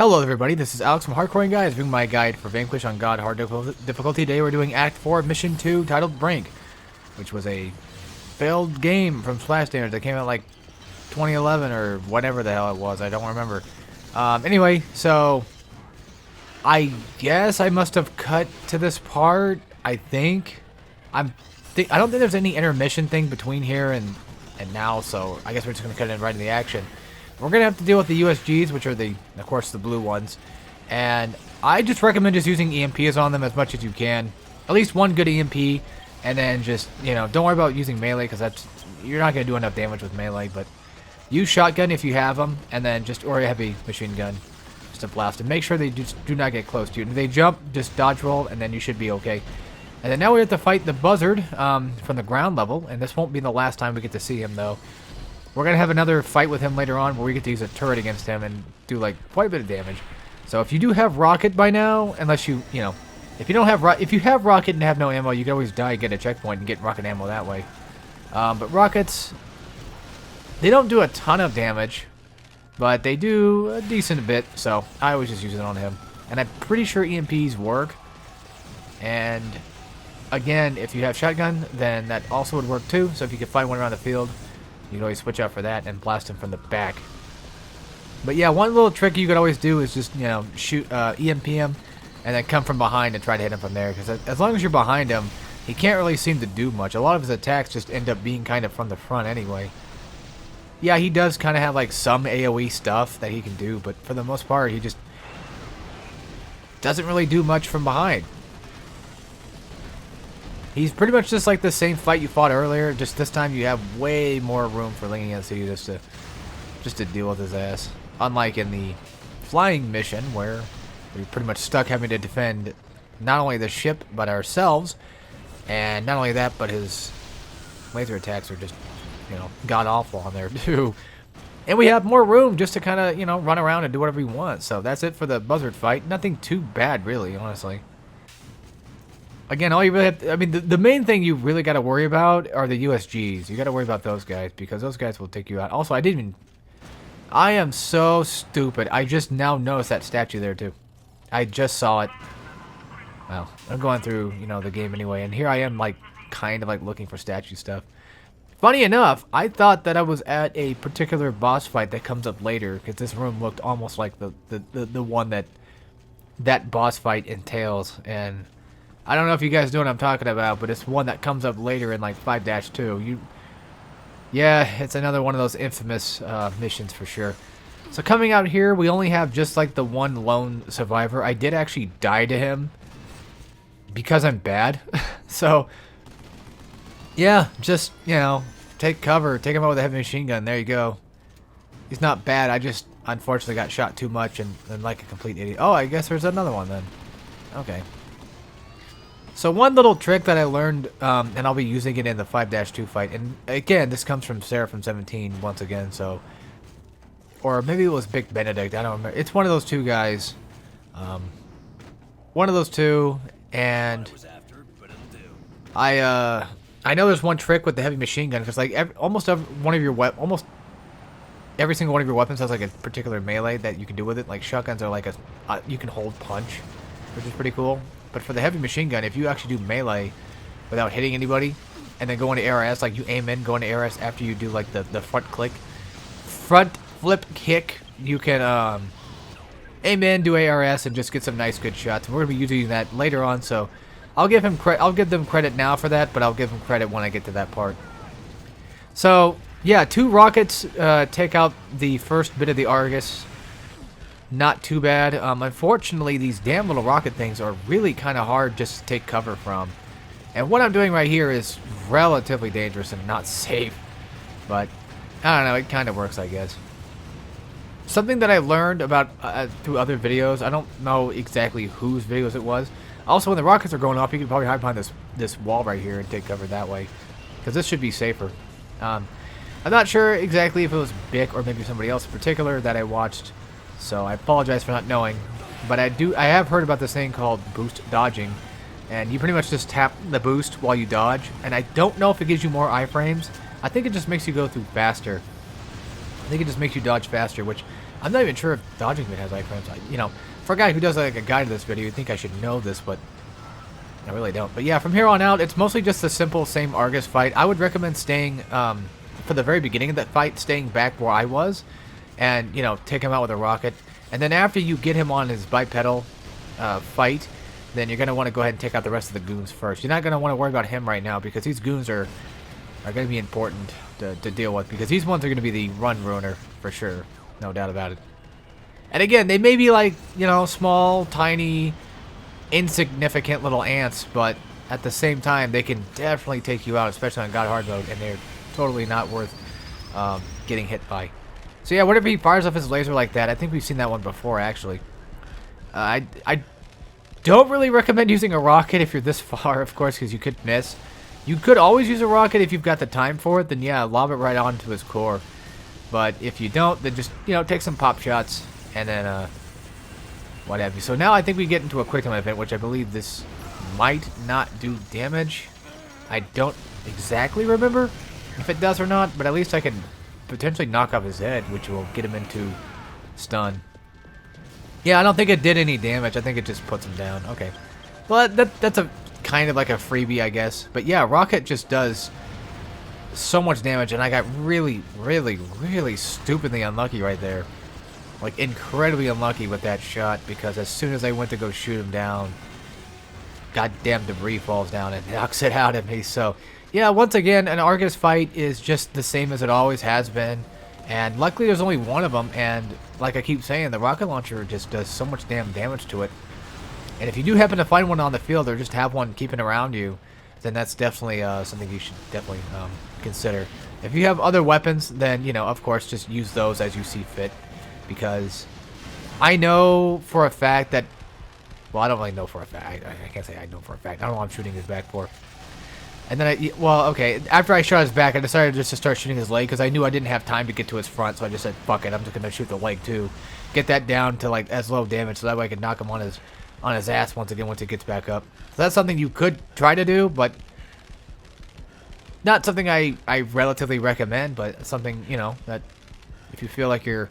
Hello everybody, this is Alex from Hardcoring Guys, doing my guide for Vanquish on God Hard Difficulty. Today we're doing Act 4 Mission 2, titled Brink, which was a failed game from Splash Damage that came out like 2011 or whatever the hell it was, I don't remember. Anyway, so I guess I must have cut to this part, I think. I don't think there's any intermission thing between here and now, so I guess we're just going to cut in right in the action. We're going to have to deal with the USGs, which are of course, the blue ones. And I just recommend just using EMPs on them as much as you can. At least one good EMP, and then just, don't worry about using melee, because you're not going to do enough damage with melee, but use shotgun if you have them, and then or a heavy machine gun just to blast them. Make sure they just do not get close to you. And if they jump, just dodge roll, and then you should be okay. And then now we have to fight the buzzard from the ground level, and this won't be the last time we get to see him, though. We're going to have another fight with him later on where we get to use a turret against him and do like quite a bit of damage. So if you do have rocket by now, unless you if you have rocket and have no ammo, you can always die, get a checkpoint, and get rocket ammo that way. But rockets, they don't do a ton of damage, but they do a decent bit, so I always just use it on him. And I'm pretty sure EMPs work. And again, if you have shotgun, then that also would work too. So if you could find one around the field, you can always switch out for that and blast him from the back. But yeah, one little trick you could always do is just, shoot EMP him and then come from behind and try to hit him from there. Because as long as you're behind him, he can't really seem to do much. A lot of his attacks just end up being kind of from the front anyway. Yeah, he does kind of have like some AoE stuff that he can do, but for the most part, he just doesn't really do much from behind. He's pretty much just like the same fight you fought earlier, just this time you have way more room for Ling against you just to deal with his ass. Unlike in the flying mission, where we're pretty much stuck having to defend not only the ship, but ourselves. And not only that, but his laser attacks are just, god-awful on there too. And we have more room just to kind of, run around and do whatever we want. So that's it for the buzzard fight. Nothing too bad, really, honestly. Again, all you really have to, the main thing you really got to worry about are the USGs. You got to worry about those guys, because those guys will take you out. Also, I am so stupid. I just now noticed that statue there, too. I just saw it. Well, I'm going through, the game anyway, and here I am, kind of looking for statue stuff. Funny enough, I thought that I was at a particular boss fight that comes up later, because this room looked almost like the one that boss fight entails, and I don't know if you guys know what I'm talking about, but it's one that comes up later in 5-2. Yeah, it's another one of those infamous missions for sure. So coming out here, we only have just the one lone survivor. I did actually die to him because I'm bad. So yeah, just take cover, take him out with a heavy machine gun. There you go. He's not bad. I just unfortunately got shot too much and like a complete idiot. Oh, I guess there's another one then. Okay. So one little trick that I learned, and I'll be using it in the 5-2 fight, and again, this comes from Seraphim17 once again, so, or maybe it was Big Benedict, I don't remember. It's one of those two guys, one of those two, and I know there's one trick with the heavy machine gun, because almost every single one of your weapons has a particular melee that you can do with it. Like shotguns are you can hold punch, which is pretty cool. But for the heavy machine gun, if you actually do melee without hitting anybody, and then go into ARS, you aim in, go into ARS after you do the front flip kick, you can aim in, do ARS, and just get some nice good shots. And we're gonna be using that later on, so I'll give them credit now for that, but I'll give him credit when I get to that part. So yeah, 2 rockets take out the first bit of the Argus. Not too bad. Unfortunately, these damn little rocket things are really kind of hard just to take cover from. And what I'm doing right here is relatively dangerous and not safe. But, I don't know, it kind of works, I guess. Something that I learned about through other videos, I don't know exactly whose videos it was. Also, when the rockets are going off, you can probably hide behind this wall right here and take cover that way. Because this should be safer. I'm not sure exactly if it was Bick or maybe somebody else in particular that I watched. So I apologize for not knowing, but I have heard about this thing called boost dodging, and you pretty much just tap the boost while you dodge, and I don't know if it gives you more iframes. I think it just makes you go through faster. I think it just makes you dodge faster, which I'm not even sure if dodging mid has iframes. You know, for a guy who does like a guide to this video, you'd think I should know this, but I really don't. But yeah, from here on out, it's mostly just the simple same Argus fight. I would recommend staying, for the very beginning of that fight, staying back where I was, and, you know, take him out with a rocket. And then after you get him on his bipedal fight, then you're going to want to go ahead and take out the rest of the goons first. You're not going to want to worry about him right now, because these goons are going to be important to deal with, because these ones are going to be the run ruiner for sure. No doubt about it. And again, they may be like, you know, small, tiny, insignificant little ants, but at the same time, they can definitely take you out, especially on God Hard mode, and they're totally not worth getting hit by. So yeah, whenever he fires off his laser like that, I think we've seen that one before, actually. I don't really recommend using a rocket if you're this far, of course, because you could miss. You could always use a rocket if you've got the time for it, then yeah, lob it right onto his core. But if you don't, then just, you know, take some pop shots, and then, what have you. So now I think we get into a quick time event, which I believe this might not do damage. I don't exactly remember if it does or not, but at least I can potentially knock off his head, which will get him into stun. Yeah, I don't think it did any damage. I think it just puts him down. Okay. Well, that's a kind of like a freebie, I guess. But yeah, rocket just does so much damage, and I got really, really, really stupidly unlucky right there. Like, incredibly unlucky with that shot, because as soon as I went to go shoot him down, goddamn debris falls down and knocks it out at me. So, yeah, once again, an Argus fight is just the same as it always has been. And luckily there's only one of them, and like I keep saying, the rocket launcher just does so much damn damage to it. And if you do happen to find one on the field, or just have one keeping around you, then that's definitely something you should definitely consider. If you have other weapons, then, you know, of course, just use those as you see fit. Because I know for a fact that, well, I don't really know for a fact. I can't say I know for a fact. I don't know what I'm shooting his back for. And then well, okay, after I shot his back, I decided just to start shooting his leg, because I knew I didn't have time to get to his front, so I just said, fuck it, I'm just going to shoot the leg too. Get that down to, like, as low damage, so that way I can knock him on his ass once again once he gets back up. So that's something you could try to do, but not something I relatively recommend, but something, you know, that if you feel like you're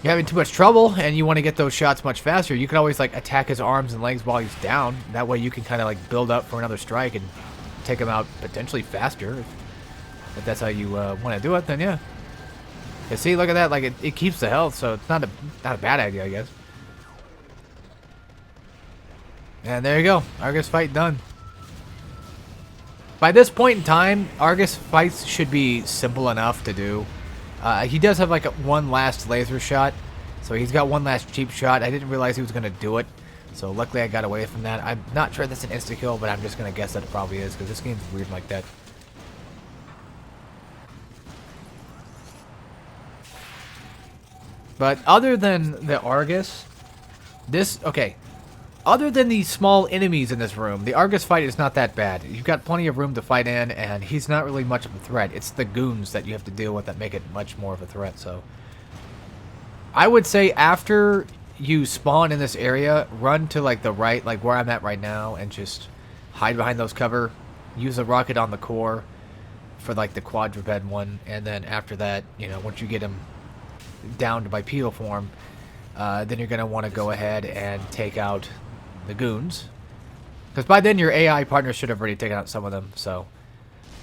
having too much trouble and you want to get those shots much faster, you can always, like, attack his arms and legs while he's down. That way you can kind of, like, build up for another strike and take him out potentially faster. If that's how you want to do it, then yeah. You see, look at that. Like, it keeps the health, so it's not a bad idea, I guess. And there you go. Argus fight done. By this point in time, Argus fights should be simple enough to do. He does have like one last laser shot, so he's got one last cheap shot. I didn't realize he was going to do it, so luckily I got away from that. I'm not sure that's an insta-kill, but I'm just going to guess that it probably is, because this game's weird like that. But other than the Argus, okay, other than the small enemies in this room, the Argus fight is not that bad. You've got plenty of room to fight in, and he's not really much of a threat. It's the goons that you have to deal with that make it much more of a threat. So I would say after you spawn in this area, run to like the right, like where I'm at right now, and just hide behind those cover. Use a rocket on the core for like the quadruped one, and then after that, you know, once you get him down to bipedal form, then you're going to want to go ahead and take out the goons, because by then your AI partner should have already taken out some of them. So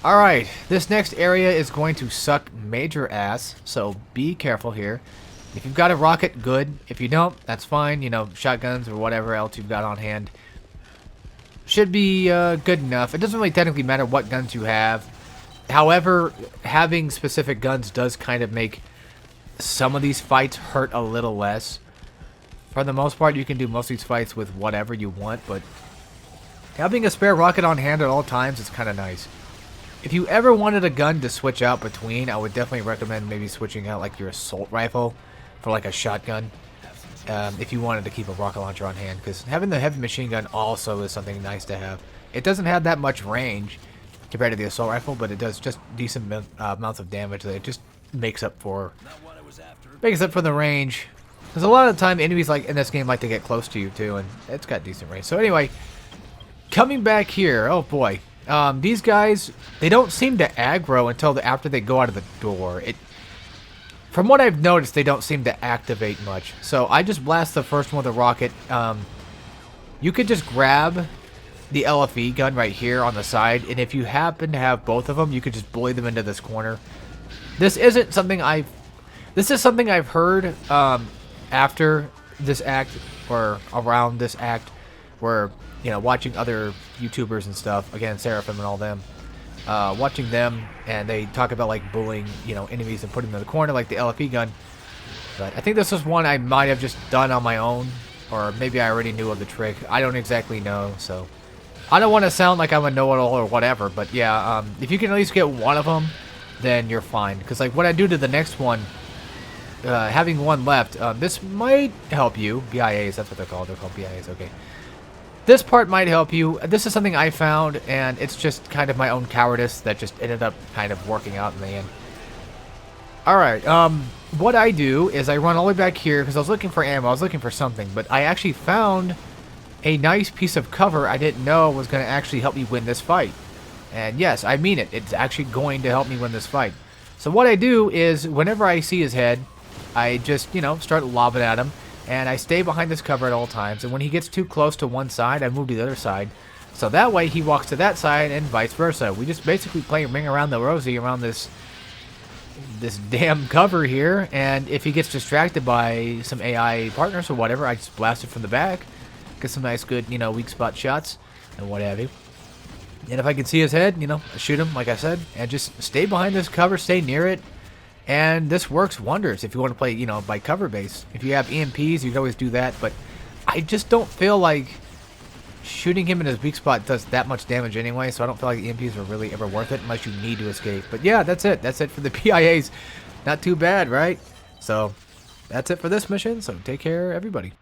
alright, this next area is going to suck major ass, so be careful here. If you've got a rocket, good. If you don't, that's fine. You know, shotguns or whatever else you've got on hand should be good enough. It doesn't really technically matter what guns you have. However, having specific guns does kind of make some of these fights hurt a little less. For the most part, you can do most of these fights with whatever you want, but having a spare rocket on hand at all times is kind of nice. If you ever wanted a gun to switch out between, I would definitely recommend maybe switching out like your assault rifle for like a shotgun. If you wanted to keep a rocket launcher on hand, because having the heavy machine gun also is something nice to have. It doesn't have that much range compared to the assault rifle, but it does just decent amounts of damage that it just makes up for the range. Because a lot of the time, enemies like in this game like to get close to you too, and it's got decent range. So anyway, coming back here, oh boy, these guys, they don't seem to aggro until after they go out of the door. from what I've noticed, they don't seem to activate much. So I just blast the first one with a rocket. You could just grab the LFE gun right here on the side, and if you happen to have both of them, you could just bully them into this corner. This isn't something this is something I've heard after this act, or around this act, where, you know, watching other YouTubers and stuff, again, Seraphim and all them, watching them, and they talk about, like, bullying, you know, enemies and putting them in the corner, like the LFE gun. But I think this is one I might have just done on my own, or maybe I already knew of the trick. I don't exactly know, so I don't want to sound like I'm a know-it-all or whatever, but yeah, if you can at least get one of them, then you're fine. Because, like, what I do to the next one, having one left, this might help you. BIAs, that's what they're called. They're called BIAs, okay. This part might help you. This is something I found, and it's just kind of my own cowardice that just ended up kind of working out in the end. Alright, what I do is I run all the way back here, because I was looking for ammo. I was looking for something, but I actually found a nice piece of cover I didn't know was going to actually help me win this fight. And yes, I mean it. It's actually going to help me win this fight. So what I do is, whenever I see his head, I just, you know, start lobbing at him. And I stay behind this cover at all times. And when he gets too close to one side, I move to the other side. So that way he walks to that side and vice versa. We just basically play ring around the rosy around this damn cover here. And if he gets distracted by some AI partners or whatever, I just blast it from the back. Get some nice, good, you know, weak spot shots and what have you. And if I can see his head, you know, I shoot him, like I said, and just stay behind this cover, stay near it. And this works wonders if you want to play, you know, by cover base. If you have EMPs, you can always do that. But I just don't feel like shooting him in his weak spot does that much damage anyway. So I don't feel like EMPs are really ever worth it unless you need to escape. But yeah, that's it. That's it for the PIAs. Not too bad, right? So that's it for this mission. So take care, everybody.